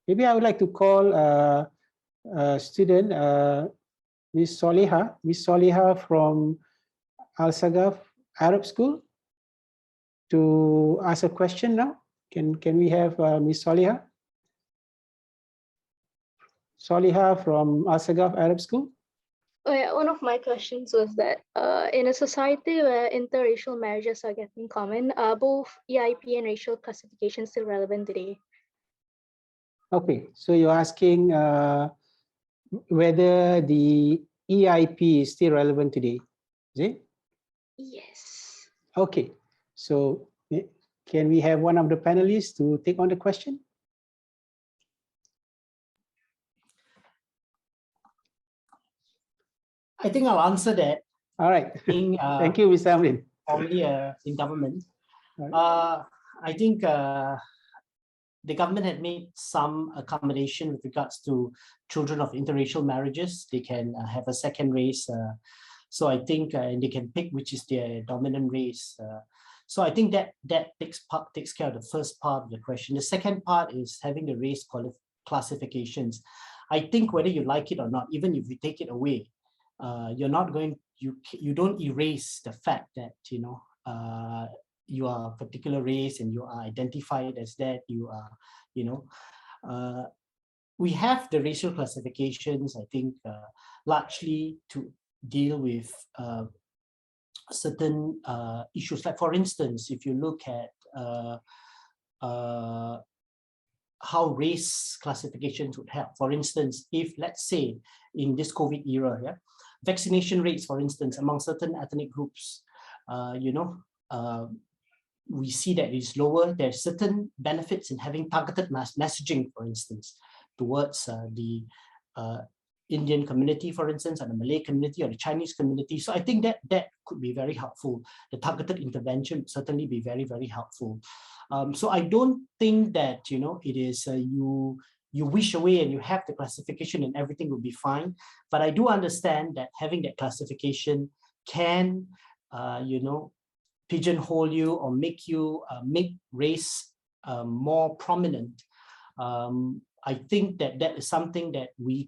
maybe I would like to call a student, Miss Soliha from Al-Sagaf Arab School, to ask a question now. Can we have Miss Soliha? Soliha from Al-Sagaf Arab School. Oh yeah, one of my questions was that in a society where interracial marriages are getting common, are both EIP and racial classification still relevant today? Okay, so you're asking whether the EIP is still relevant today, is it? Yes. Okay, so can we have one of the panelists to take on the question? I think I'll answer that. All right. Being, thank you, Mr. Amrin. Formerly in government, I think the government had made some accommodation with regards to children of interracial marriages. They can have a second race. So I think and they can pick which is their dominant race. So I think that takes care of the first part of the question. The second part is having the race classifications. I think whether you like it or not, even if you take it away, you're not going. You don't erase the fact that you are a particular race and you are identified as that. You are, we have the racial classifications. I think largely to deal with certain issues. Like for instance, if you look at how race classifications would help. For instance, if let's say in this COVID era, vaccination rates, for instance, among certain ethnic groups, we see that it's lower. There's certain benefits in having targeted messaging, for instance, towards the Indian community, for instance, or the Malay community or the Chinese community. So I think that could be very helpful. The targeted intervention would certainly be very, very helpful. So I don't think that, it is you wish away and you have the classification and everything will be fine. But I do understand that having that classification can, pigeonhole you or make race more prominent. I think that is something that we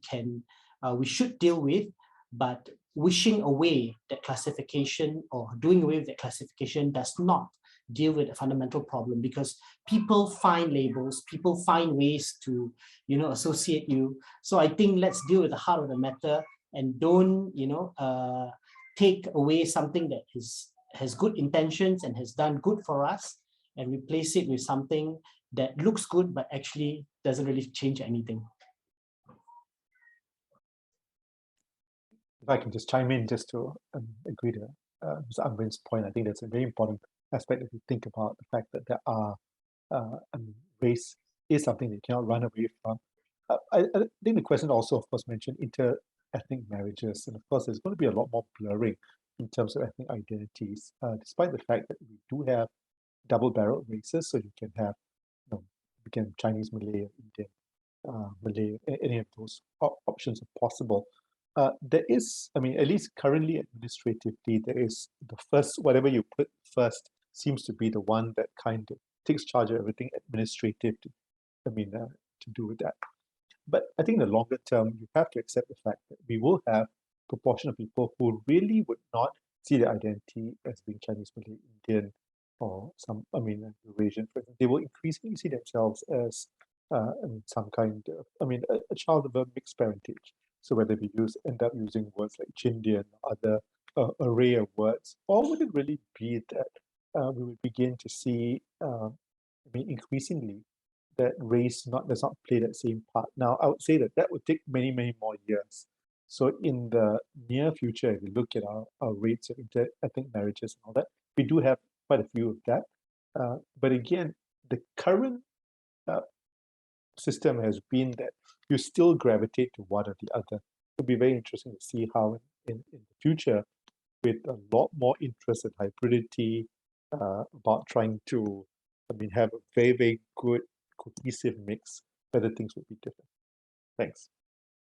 should deal with, but wishing away that classification or doing away with that classification does not deal with a fundamental problem, because people find labels, people find ways to, associate you. So I think let's deal with the heart of the matter and don't, take away something that has good intentions and has done good for us and replace it with something that looks good but actually doesn't really change anything. If I can just chime in just to agree to Mr. Amrin's point, I think that's a very important aspect if you think about the fact that there are race is something that you cannot run away from. I think the question also, of course, mentioned inter-ethnic marriages, and of course, there's going to be a lot more blurring in terms of ethnic identities, despite the fact that we do have double-barreled races, so you can have, Chinese, Malay, Indian, Malay, any of those options are possible. There is, at least currently administratively, there is the first, whatever you put first seems to be the one that kind of takes charge of everything administrative to do with that. But I think in the longer term, you have to accept the fact that we will have a proportion of people who really would not see their identity as being Chinese, Malay, Indian, or some, Eurasian, for example. They will increasingly see themselves as some kind of, a child of a mixed parentage. So whether we end up using words like Chindian or other array of words, or would it really be that we would begin to see, increasingly, that race does not play that same part. Now, I would say that would take many, many more years. So in the near future, if you look at our rates of inter-ethnic marriages and all that, we do have quite a few of that. But again, the current system has been that you still gravitate to one or the other. It'll be very interesting to see how in the future, with a lot more interest in hybridity, about trying to have a very, very good cohesive mix, whether things would be different. Thanks.